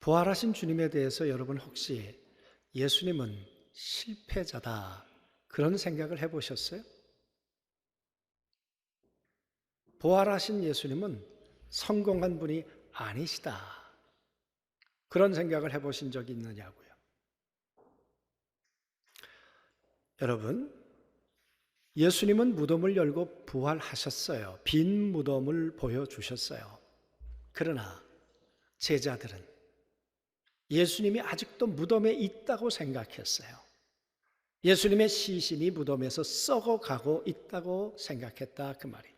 부활하신 주님에 대해서 여러분 혹시 예수님은 실패자다 그런 생각을 해보셨어요? 부활하신 예수님은 성공한 분이 아니시다 그런 생각을 해보신 적이 있느냐고요. 여러분, 예수님은 무덤을 열고 부활하셨어요. 빈 무덤을 보여주셨어요. 그러나 제자들은 예수님이 아직도 무덤에 있다고 생각했어요. 예수님의 시신이 무덤에서 썩어가고 있다고 생각했다 그 말이에요.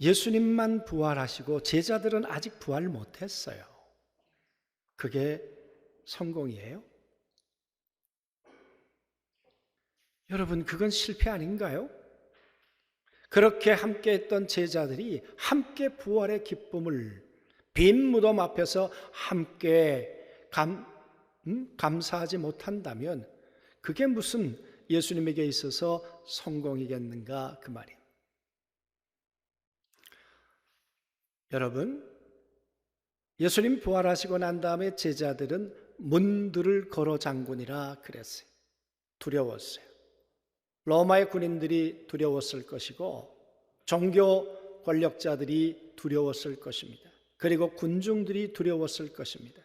예수님만 부활하시고 제자들은 아직 부활 못했어요. 그게 성공이에요? 여러분, 그건 실패 아닌가요? 그렇게 함께했던 제자들이 함께 부활의 기쁨을 빈 무덤 앞에서 함께 감사하지 못한다면 그게 무슨 예수님에게 있어서 성공이겠는가 그 말이에요. 여러분, 예수님 부활하시고 난 다음에 제자들은 문들을 걸어 잠그니라 그랬어요. 두려웠어요. 로마의 군인들이 두려웠을 것이고 종교 권력자들이 두려웠을 것입니다. 그리고 군중들이 두려웠을 것입니다.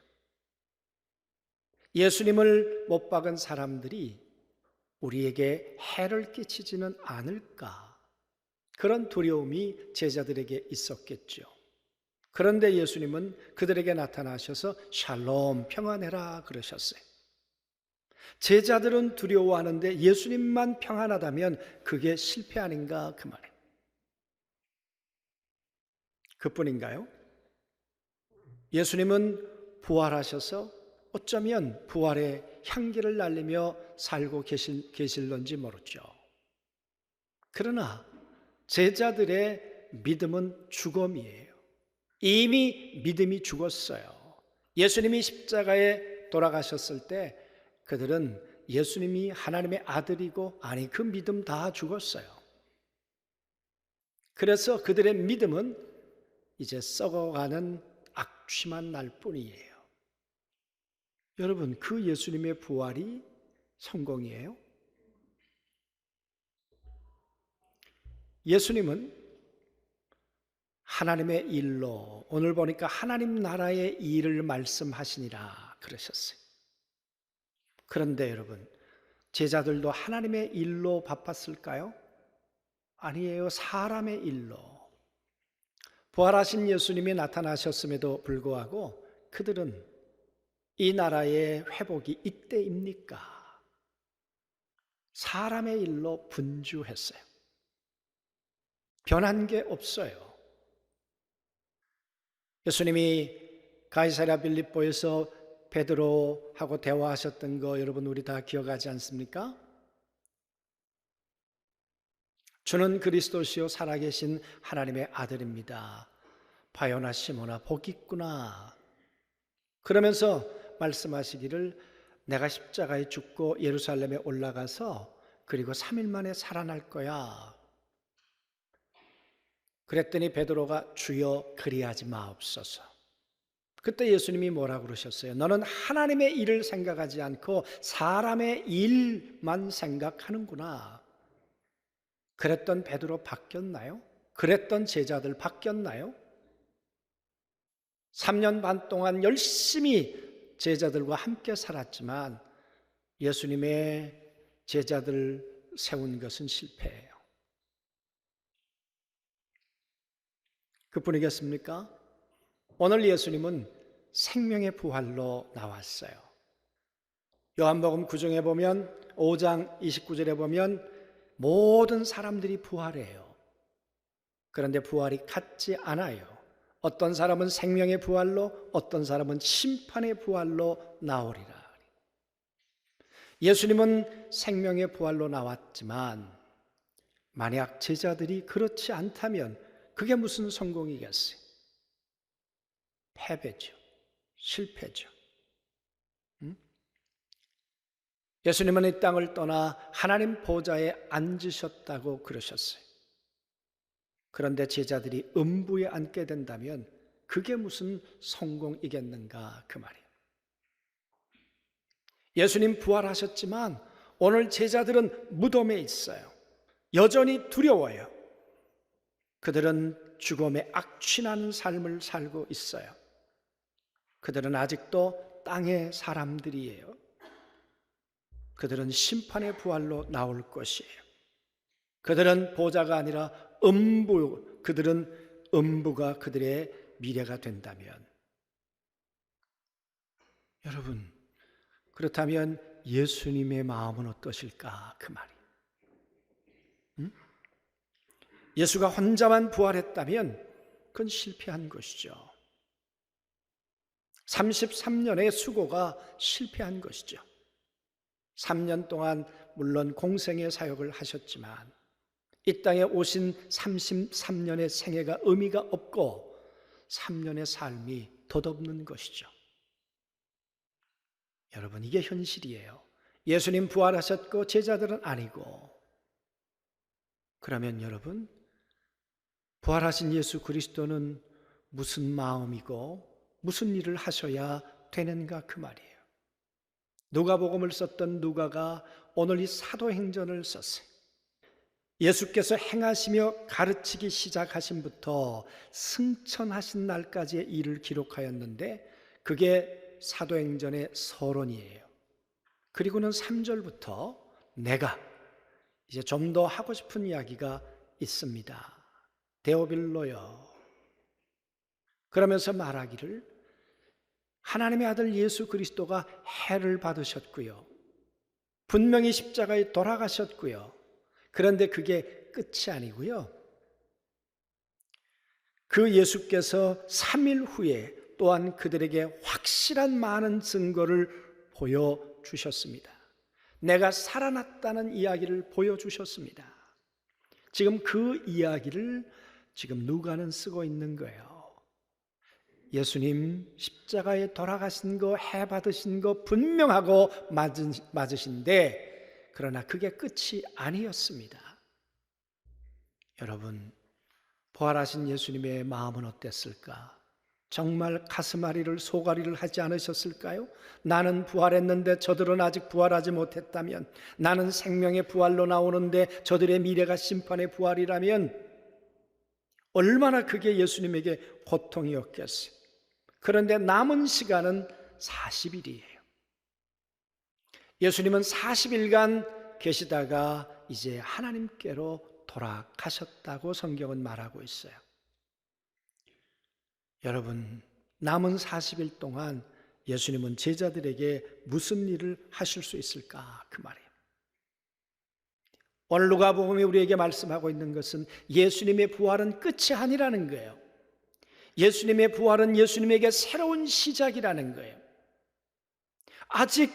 예수님을 못 박은 사람들이 우리에게 해를 끼치지는 않을까 그런 두려움이 제자들에게 있었겠죠. 그런데 예수님은 그들에게 나타나셔서 샬롬 평안해라 그러셨어요. 제자들은 두려워하는데 예수님만 평안하다면 그게 실패 아닌가 그 말이에요. 그뿐인가요? 예수님은 부활하셔서 어쩌면 부활의 향기를 날리며 살고 계실런지 모르죠. 그러나 제자들의 믿음은 죽음이에요. 이미 믿음이 죽었어요. 예수님이 십자가에 돌아가셨을 때 그들은 예수님이 하나님의 아들이고 아니 그 믿음 다 죽었어요. 그래서 그들의 믿음은 이제 썩어가는 악취만 날 뿐이에요. 여러분, 그 예수님의 부활이 성공이에요? 예수님은 하나님의 일로 오늘 보니까 하나님 나라의 일을 말씀하시니라 그러셨어요. 그런데 여러분, 제자들도 하나님의 일로 바빴을까요? 아니에요. 사람의 일로. 부활하신 예수님이 나타나셨음에도 불구하고 그들은 이 나라의 회복이 이때입니까? 사람의 일로 분주했어요. 변한 게 없어요. 예수님이 가이사랴 빌립보에서 베드로하고 대화하셨던 거 여러분 우리 다 기억하지 않습니까? 주는 그리스도시요 살아계신 하나님의 아들입니다. 바요나 시몬아 복 있구나. 그러면서 말씀하시기를 내가 십자가에 죽고 예루살렘에 올라가서 그리고 3일 만에 살아날 거야. 그랬더니 베드로가 주여 그리하지 마옵소서. 그때 예수님이 뭐라고 그러셨어요? 너는 하나님의 일을 생각하지 않고 사람의 일만 생각하는구나. 그랬던 베드로 바뀌었나요? 그랬던 제자들 바뀌었나요? 3년 반 동안 열심히 제자들과 함께 살았지만 예수님의 제자들 세운 것은 실패예요. 그뿐이겠습니까? 오늘 예수님은 생명의 부활로 나왔어요. 요한복음 9장에 보면 5장 29절에 보면 모든 사람들이 부활해요. 그런데 부활이 같지 않아요. 어떤 사람은 생명의 부활로 어떤 사람은 심판의 부활로 나오리라. 예수님은 생명의 부활로 나왔지만 만약 제자들이 그렇지 않다면 그게 무슨 성공이겠어요? 패배죠. 실패죠. 예수님은 이 땅을 떠나 하나님 보좌에 앉으셨다고 그러셨어요. 그런데 제자들이 음부에 앉게 된다면 그게 무슨 성공이겠는가 그 말이에요. 예수님 부활하셨지만 오늘 제자들은 무덤에 있어요. 여전히 두려워요. 그들은 죽음의 악취나는 삶을 살고 있어요. 그들은 아직도 땅의 사람들이에요. 그들은 심판의 부활로 나올 것이에요. 그들은 보좌가 아니라 그들은 음부가 그들의 미래가 된다면, 여러분, 그렇다면 예수님의 마음은 어떠실까 그 말이. 예수가 혼자만 부활했다면 그건 실패한 것이죠. 33년의 수고가 실패한 것이죠. 3년 동안 물론 공생의 사역을 하셨지만 이 땅에 오신 33년의 생애가 의미가 없고 3년의 삶이 덧없는 것이죠. 여러분, 이게 현실이에요. 예수님 부활하셨고 제자들은 아니고. 그러면 여러분, 부활하신 예수 그리스도는 무슨 마음이고 무슨 일을 하셔야 되는가 그 말이에요. 누가복음을 썼던 누가가 오늘 이 사도행전을 썼어요. 예수께서 행하시며 가르치기 시작하신부터 승천하신 날까지의 일을 기록하였는데 그게 사도행전의 서론이에요. 그리고는 3절부터 내가 이제 좀 더 하고 싶은 이야기가 있습니다. 데오빌로여. 그러면서 말하기를 하나님의 아들 예수 그리스도가 해를 받으셨고요. 분명히 십자가에 돌아가셨고요. 그런데 그게 끝이 아니고요. 그 예수께서 3일 후에 또한 그들에게 확실한 많은 증거를 보여주셨습니다. 내가 살아났다는 이야기를 보여주셨습니다. 지금 그 이야기를 지금 누가는 쓰고 있는 거예요. 예수님 십자가에 돌아가신 거, 해 받으신 거 분명하고 맞으신데 그러나 그게 끝이 아니었습니다. 여러분, 부활하신 예수님의 마음은 어땠을까? 정말 가슴앓이를 소갈이를 하지 않으셨을까요? 나는 부활했는데 저들은 아직 부활하지 못했다면, 나는 생명의 부활로 나오는데 저들의 미래가 심판의 부활이라면 얼마나 그게 예수님에게 고통이었겠어요. 그런데 남은 시간은 40일이에요. 예수님은 40일간 계시다가 이제 하나님께로 돌아가셨다고 성경은 말하고 있어요. 여러분, 남은 40일 동안 예수님은 제자들에게 무슨 일을 하실 수 있을까? 그 말이에요. 오늘 누가복음이 우리에게 말씀하고 있는 것은 예수님의 부활은 끝이 아니라는 거예요. 예수님의 부활은 예수님에게 새로운 시작이라는 거예요. 아직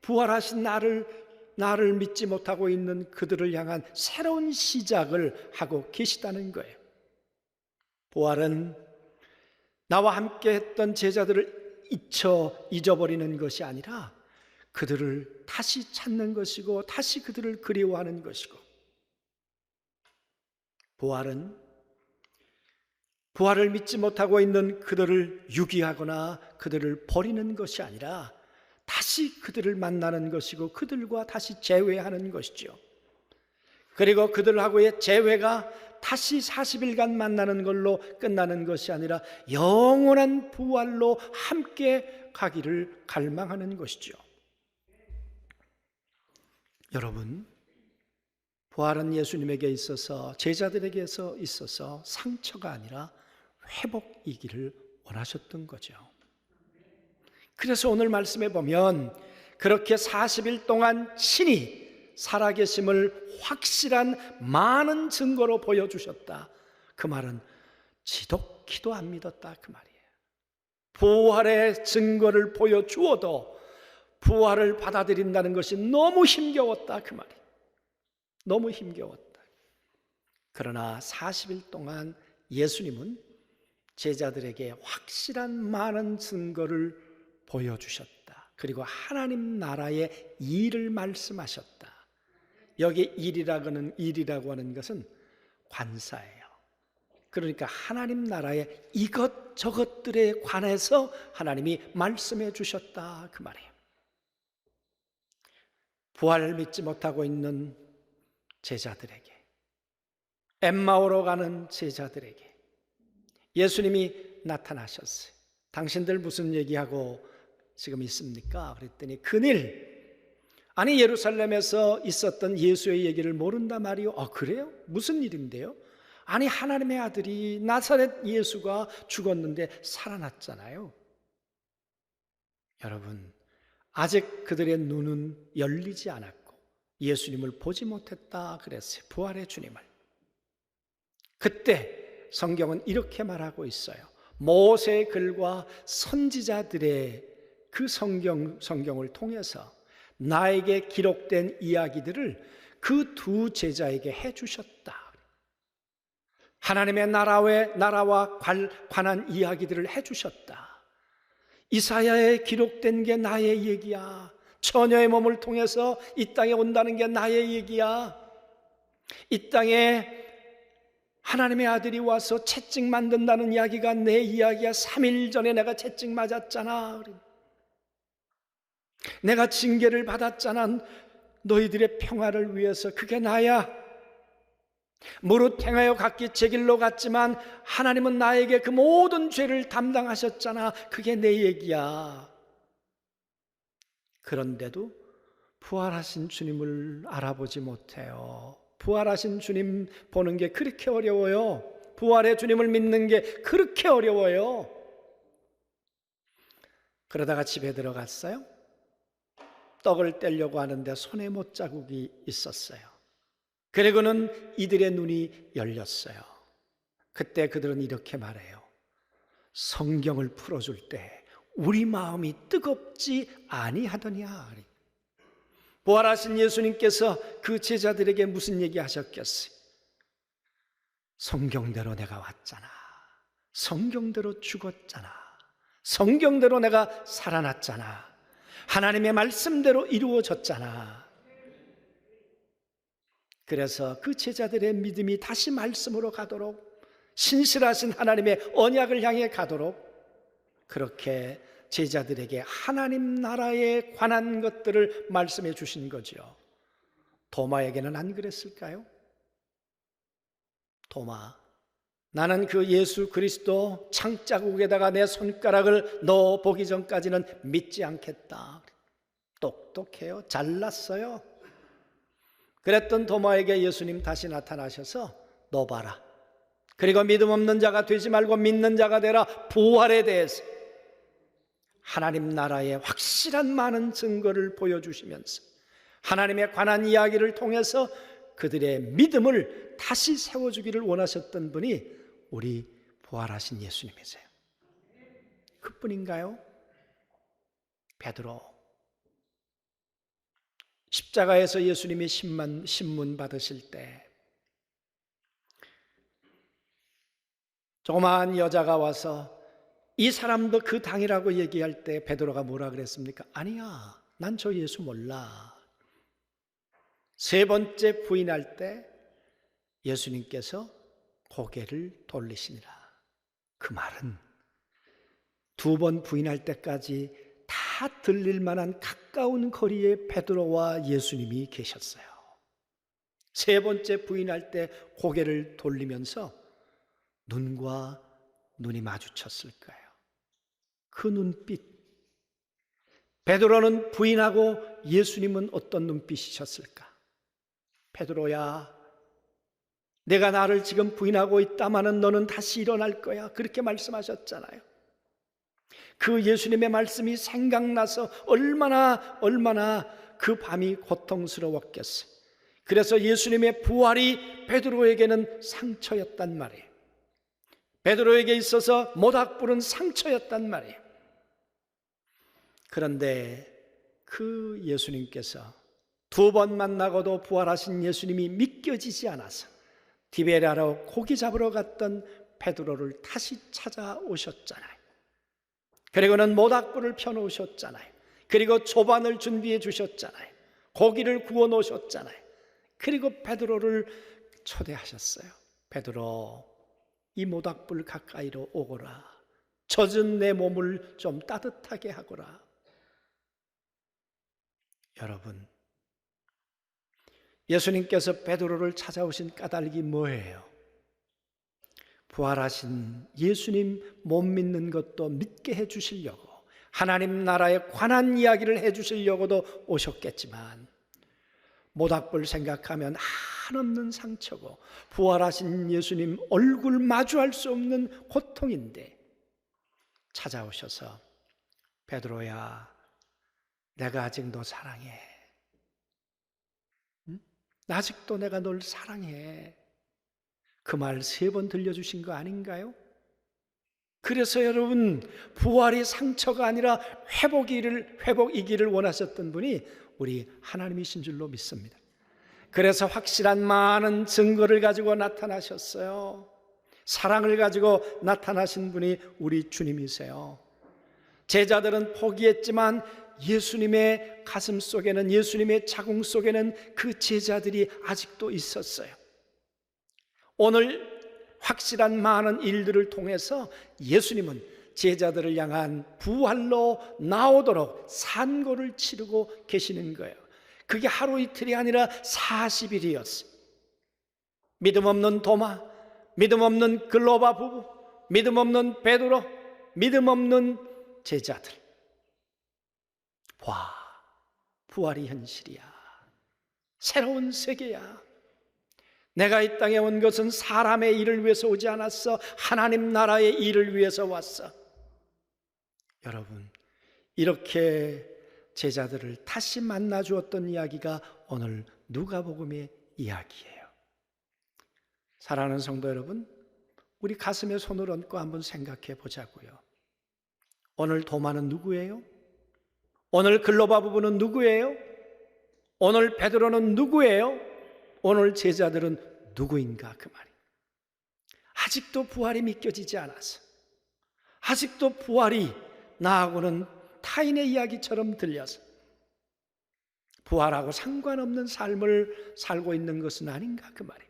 부활하신 나를 믿지 못하고 있는 그들을 향한 새로운 시작을 하고 계시다는 거예요. 부활은 나와 함께 했던 제자들을 잊어버리는 것이 아니라 그들을 다시 찾는 것이고 다시 그들을 그리워하는 것이고, 부활을 믿지 못하고 있는 그들을 유기하거나 그들을 버리는 것이 아니라 다시 그들을 만나는 것이고 그들과 다시 재회하는 것이죠. 그리고 그들하고의 재회가 다시 40일간 만나는 걸로 끝나는 것이 아니라 영원한 부활로 함께 가기를 갈망하는 것이죠. 여러분, 부활은 예수님에게 있어서, 제자들에게 있어서 상처가 아니라 회복이기를 원하셨던 거죠. 그래서 오늘 말씀에 보면 그렇게 40일 동안 친히 살아계심을 확실한 많은 증거로 보여주셨다. 그 말은 지독히도 안 믿었다 그 말이에요. 부활의 증거를 보여주어도 부활을 받아들인다는 것이 너무 힘겨웠다 그 말이에요. 너무 힘겨웠다. 그러나 40일 동안 예수님은 제자들에게 확실한 많은 증거를 보여주셨다. 그리고 하나님 나라의 일을 말씀하셨다. 여기 일이라고 하는 것은 관사예요. 그러니까 하나님 나라의 이것저것들에 관해서 하나님이 말씀해 주셨다 그 말이에요. 부활을 믿지 못하고 있는 제자들에게, 엠마오로 가는 제자들에게 예수님이 나타나셨어요. 당신들 무슨 얘기하고 지금 있습니까? 그랬더니 그일, 아니 예루살렘에서 있었던 예수의 얘기를 모른단 말이요. 그래요? 무슨 일인데요? 아니 하나님의 아들이 나사렛 예수가 죽었는데 살아났잖아요. 여러분, 아직 그들의 눈은 열리지 않았고 예수님을 보지 못했다 그랬어요. 부활의 주님을. 그때 성경은 이렇게 말하고 있어요. 모세의 글과 선지자들의 그 성경을 통해서 나에게 기록된 이야기들을 그 두 제자에게 해주셨다. 하나님의 나라와 관한 이야기들을 해주셨다. 이사야에 기록된 게 나의 얘기야. 처녀의 몸을 통해서 이 땅에 온다는 게 나의 얘기야. 이 땅에 하나님의 아들이 와서 채찍 만든다는 이야기가 내 이야기야. 3일 전에 내가 채찍 맞았잖아. 내가 징계를 받았잖아. 너희들의 평화를 위해서. 그게 나야. 무릇 행하여 각기 제 길로 갔지만 하나님은 나에게 그 모든 죄를 담당하셨잖아. 그게 내 얘기야. 그런데도 부활하신 주님을 알아보지 못해요. 부활하신 주님 보는 게 그렇게 어려워요. 부활의 주님을 믿는 게 그렇게 어려워요. 그러다가 집에 들어갔어요. 떡을 떼려고 하는데 손에 못자국이 있었어요. 그리고는 이들의 눈이 열렸어요. 그때 그들은 이렇게 말해요. 성경을 풀어줄 때 우리 마음이 뜨겁지 아니하더냐. 부활하신 예수님께서 그 제자들에게 무슨 얘기하셨겠어요? 성경대로 내가 왔잖아. 성경대로 죽었잖아. 성경대로 내가 살아났잖아. 하나님의 말씀대로 이루어졌잖아. 그래서 그 제자들의 믿음이 다시 말씀으로 가도록, 신실하신 하나님의 언약을 향해 가도록 그렇게 제자들에게 하나님 나라에 관한 것들을 말씀해 주신 거죠. 도마에게는 안 그랬을까요? 도마, 나는 그 예수 그리스도 창자국에다가 내 손가락을 넣어 보기 전까지는 믿지 않겠다. 똑똑해요. 잘났어요. 그랬던 도마에게 예수님 다시 나타나셔서 너 봐라. 그리고 믿음 없는 자가 되지 말고 믿는 자가 되라. 부활에 대해서 하나님 나라의 확실한 많은 증거를 보여주시면서 하나님에 관한 이야기를 통해서 그들의 믿음을 다시 세워주기를 원하셨던 분이 우리 부활하신 예수님이세요. 그뿐인가요? 베드로, 십자가에서 예수님이 신문 받으실 때 조그마한 여자가 와서 이 사람도 그 당이라고 얘기할 때 베드로가 뭐라 그랬습니까? 아니야, 난 저 예수 몰라. 세 번째 부인할 때 예수님께서 고개를 돌리시니라. 그 말은 두 번 부인할 때까지 다 들릴 만한 가까운 거리에 베드로와 예수님이 계셨어요. 세 번째 부인할 때 고개를 돌리면서 눈과 눈이 마주쳤을 거예요. 그 눈빛, 베드로는 부인하고 예수님은 어떤 눈빛이셨을까? 베드로야, 내가 나를 지금 부인하고 있다마는 너는 다시 일어날 거야. 그렇게 말씀하셨잖아요. 그 예수님의 말씀이 생각나서 얼마나 그 밤이 고통스러웠겠어요. 그래서 예수님의 부활이 베드로에게는 상처였단 말이에요. 베드로에게 있어서 모닥불은 상처였단 말이에요. 그런데 그 예수님께서 두 번 만나고도 부활하신 예수님이 믿겨지지 않아서 디베랴로 고기 잡으러 갔던 베드로를 다시 찾아오셨잖아요. 그리고는 모닥불을 펴놓으셨잖아요. 그리고 조반을 준비해 주셨잖아요. 고기를 구워 놓으셨잖아요. 그리고 베드로를 초대하셨어요. 베드로, 이 모닥불 가까이로 오거라. 젖은 내 몸을 좀 따뜻하게 하거라. 여러분, 예수님께서 베드로를 찾아오신 까닭이 뭐예요? 부활하신 예수님 못 믿는 것도 믿게 해주시려고, 하나님 나라에 관한 이야기를 해주시려고도 오셨겠지만, 모닥불 생각하면 한없는 상처고 부활하신 예수님 얼굴 마주할 수 없는 고통인데 찾아오셔서 베드로야, 내가 아직 너 사랑해. 응? 아직도 내가 널 사랑해. 그 말 3번 들려주신 거 아닌가요? 그래서 여러분, 부활이 상처가 아니라 회복이기를 원하셨던 분이 우리 하나님이신 줄로 믿습니다. 그래서 확실한 많은 증거를 가지고 나타나셨어요. 사랑을 가지고 나타나신 분이 우리 주님이세요. 제자들은 포기했지만 예수님의 가슴 속에는, 예수님의 자궁 속에는 그 제자들이 아직도 있었어요. 오늘 확실한 많은 일들을 통해서 예수님은 제자들을 향한 부활로 나오도록 산고를 치르고 계시는 거예요. 그게 하루 이틀이 아니라 40일이었어요. 믿음 없는 도마, 믿음 없는 글로바 부부, 믿음 없는 베드로, 믿음 없는 제자들. 와, 부활이 현실이야. 새로운 세계야. 내가 이 땅에 온 것은 사람의 일을 위해서 오지 않았어. 하나님 나라의 일을 위해서 왔어. 여러분, 이렇게 제자들을 다시 만나 주었던 이야기가 오늘 누가복음의 이야기예요. 사랑하는 성도 여러분, 우리 가슴에 손을 얹고 한번 생각해 보자고요. 오늘 도마는 누구예요? 오늘 글로바 부부는 누구예요? 오늘 베드로는 누구예요? 오늘 제자들은 누구인가, 그 말이. 아직도 부활이 믿겨지지 않아서, 아직도 부활이 나하고는 타인의 이야기처럼 들려서 부활하고 상관없는 삶을 살고 있는 것은 아닌가, 그 말이.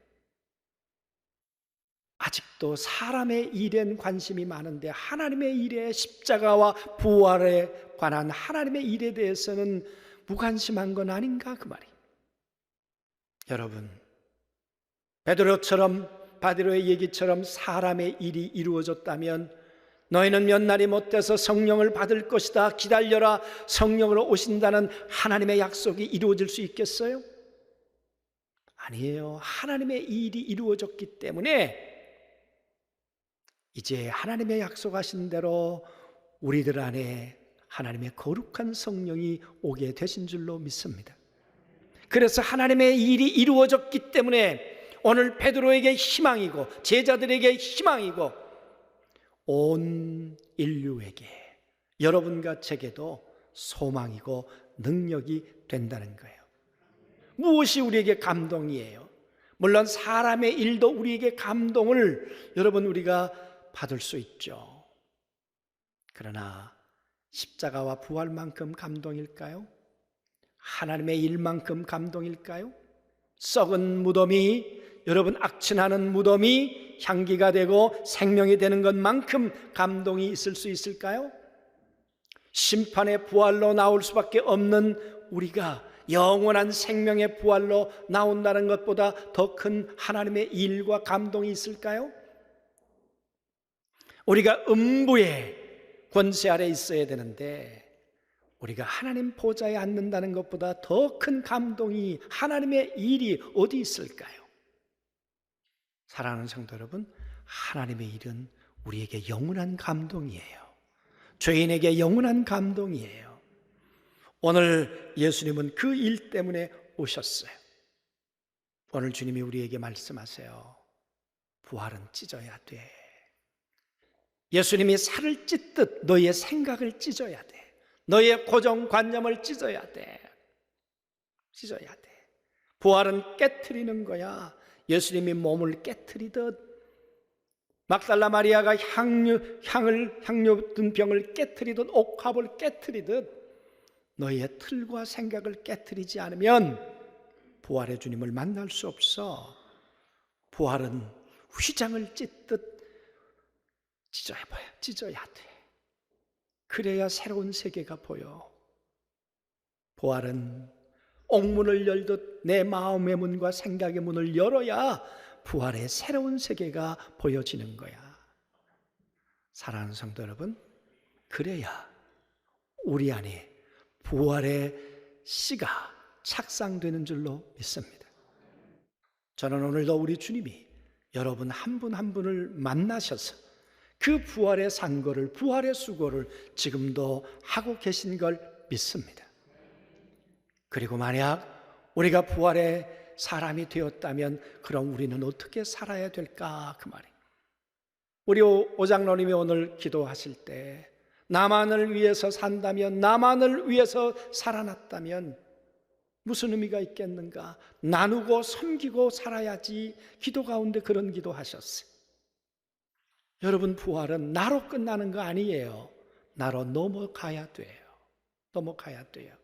아직도 사람의 일엔 관심이 많은데 하나님의 일에, 십자가와 부활에 관한 하나님의 일에 대해서는 무관심한 건 아닌가, 그 말이. 여러분, 베드로의 얘기처럼 사람의 일이 이루어졌다면 너희는 몇 날이 못 돼서 성령을 받을 것이다, 기다려라, 성령으로 오신다는 하나님의 약속이 이루어질 수 있겠어요? 아니에요. 하나님의 일이 이루어졌기 때문에 이제 하나님의 약속하신 대로 우리들 안에 하나님의 거룩한 성령이 오게 되신 줄로 믿습니다. 그래서 하나님의 일이 이루어졌기 때문에 오늘 베드로에게 희망이고 제자들에게 희망이고 온 인류에게, 여러분과 제게도 소망이고 능력이 된다는 거예요. 무엇이 우리에게 감동이에요? 물론 사람의 일도 우리에게 감동을 여러분 우리가 받을 수 있죠. 그러나 십자가와 부활만큼 감동일까요? 하나님의 일만큼 감동일까요? 썩은 무덤이, 여러분 악취나는 무덤이 향기가 되고 생명이 되는 것만큼 감동이 있을 수 있을까요? 심판의 부활로 나올 수밖에 없는 우리가 영원한 생명의 부활로 나온다는 것보다 더 큰 하나님의 일과 감동이 있을까요? 우리가 음부의 권세 아래 있어야 되는데 우리가 하나님 보좌에 앉는다는 것보다 더 큰 감동이, 하나님의 일이 어디 있을까요? 사랑하는 성도 여러분, 하나님의 일은 우리에게 영원한 감동이에요. 죄인에게 영원한 감동이에요. 오늘 예수님은 그 일 때문에 오셨어요. 오늘 주님이 우리에게 말씀하세요. 부활은 찢어야 돼. 예수님이 살을 찢듯 너의 생각을 찢어야 돼. 너의 고정관념을 찢어야 돼. 찢어야 돼. 부활은 깨트리는 거야. 예수님이 몸을 깨트리듯, 막달라 마리아가 향료 든 병을 깨트리듯, 옥합을 깨트리듯 너의 틀과 생각을 깨트리지 않으면 부활의 주님을 만날 수 없어. 부활은 휘장을 찢듯 찢어야 돼. 그래야 새로운 세계가 보여. 부활은 옥문을 열듯 내 마음의 문과 생각의 문을 열어야 부활의 새로운 세계가 보여지는 거야. 사랑하는 성도 여러분, 그래야 우리 안에 부활의 씨가 착상되는 줄로 믿습니다. 저는 오늘도 우리 주님이 여러분 한 분 한 분을 만나셔서 그 부활의 상고를, 부활의 수고를 지금도 하고 계신 걸 믿습니다. 그리고 만약 우리가 부활의 사람이 되었다면 그럼 우리는 어떻게 살아야 될까? 그 말이에요. 우리 오장로님이 오늘 기도하실 때 나만을 위해서 산다면, 나만을 위해서 살아났다면 무슨 의미가 있겠는가? 나누고 섬기고 살아야지. 기도 가운데 그런 기도하셨어요. 여러분, 부활은 나로 끝나는 거 아니에요. 나로 넘어가야 돼요. 넘어가야 돼요.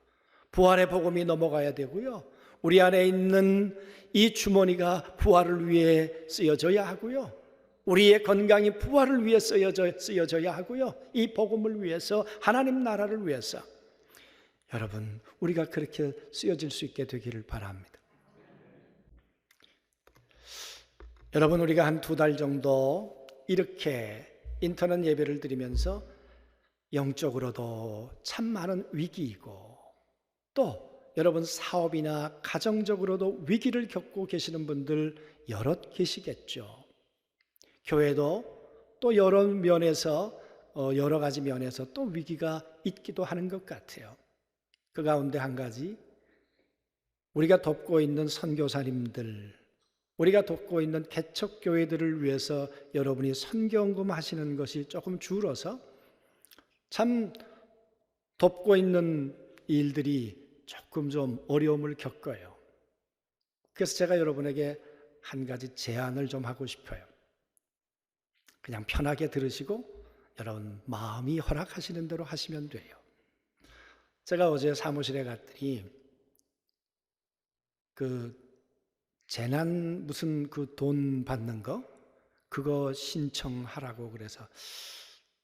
부활의 복음이 넘어가야 되고요. 우리 안에 있는 이 주머니가 부활을 위해 쓰여져야 하고요. 우리의 건강이 부활을 위해 쓰여져야 하고요. 이 복음을 위해서, 하나님 나라를 위해서. 여러분, 우리가 그렇게 쓰여질 수 있게 되기를 바랍니다. 여러분, 우리가 한 2달 정도 이렇게 인터넷 예배를 드리면서 영적으로도 참 많은 위기이고, 또 여러분 사업이나 가정적으로도 위기를 겪고 계시는 분들 여럿 계시겠죠. 교회도 또 여러 면에서, 여러 가지 면에서 또 위기가 있기도 하는 것 같아요. 그 가운데 한 가지, 우리가 돕고 있는 선교사님들, 우리가 돕고 있는 개척교회들을 위해서 여러분이 선교헌금 하시는 것이 조금 줄어서 참 돕고 있는 일들이 조금 좀 어려움을 겪어요. 그래서 제가 여러분에게 한 가지 제안을 좀 하고 싶어요. 그냥 편하게 들으시고 여러분 마음이 허락하시는 대로 하시면 돼요. 제가 어제 사무실에 갔더니 그 재난 무슨 그 돈 받는 거 그거 신청하라고 그래서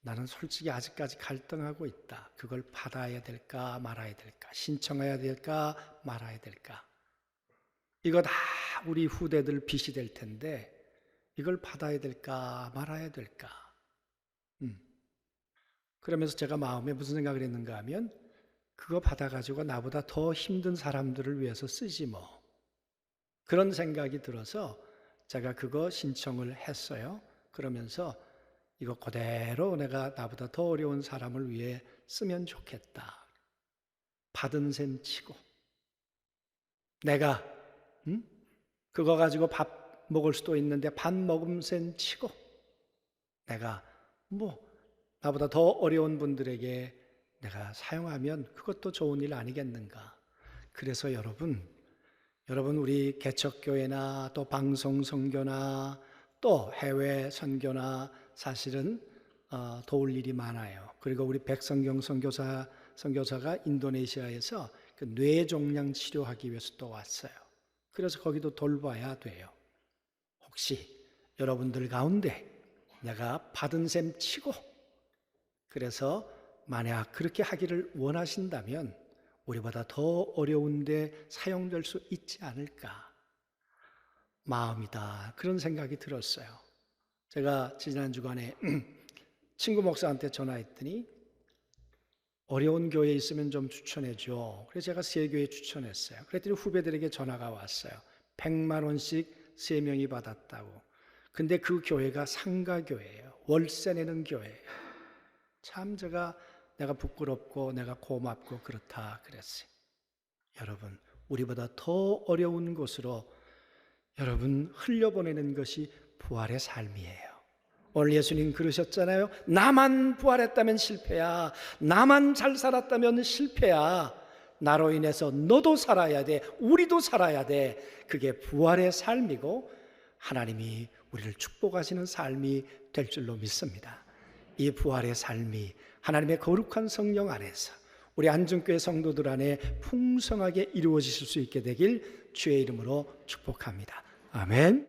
나는 솔직히 아직까지 갈등하고 있다. 그걸 받아야 될까 말아야 될까, 신청해야 될까 말아야 될까. 이거 다 우리 후대들 빚이 될 텐데 이걸 받아야 될까 말아야 될까. 그러면서 제가 마음에 무슨 생각을 했는가 하면, 그거 받아가지고 나보다 더 힘든 사람들을 위해서 쓰지 뭐. 그런 생각이 들어서 제가 그거 신청을 했어요. 그러면서 이거 그대로 내가 나보다 더 어려운 사람을 위해 쓰면 좋겠다. 받은 셈 치고. 내가 그거 가지고 밥 먹을 수도 있는데 밥 먹은 셈 치고 내가 나보다 더 어려운 분들에게 내가 사용하면 그것도 좋은 일 아니겠는가. 그래서 여러분 우리 개척교회나 또 방송 선교나 또 해외 선교나 사실은 도울 일이 많아요. 그리고 우리 백성경 선교사가 인도네시아에서 그 뇌종양 치료하기 위해서 또 왔어요. 그래서 거기도 돌봐야 돼요. 혹시 여러분들 가운데 내가 받은 셈 치고, 그래서 만약 그렇게 하기를 원하신다면 우리보다 더 어려운데 사용될 수 있지 않을까 마음이다. 그런 생각이 들었어요. 제가 지난 주간에 친구 목사한테 전화했더니 어려운 교회에 있으면 좀 추천해줘. 그래서 제가 3교회 추천했어요. 그랬더니 후배들에게 전화가 왔어요. 100만 원씩 3명이 받았다고. 근데 그 교회가 상가교회예요. 월세 내는 교회예요. 참 내가 부끄럽고 내가 고맙고 그렇다 그랬어요. 여러분, 우리보다 더 어려운 곳으로 여러분 흘려보내는 것이 부활의 삶이에요. 오늘 예수님 그러셨잖아요. 나만 부활했다면 실패야. 나만 잘 살았다면 실패야. 나로 인해서 너도 살아야 돼. 우리도 살아야 돼. 그게 부활의 삶이고 하나님이 우리를 축복하시는 삶이 될 줄로 믿습니다. 이 부활의 삶이 하나님의 거룩한 성령 안에서 우리 안중교회 성도들 안에 풍성하게 이루어지실 수 있게 되길 주의 이름으로 축복합니다. 아멘.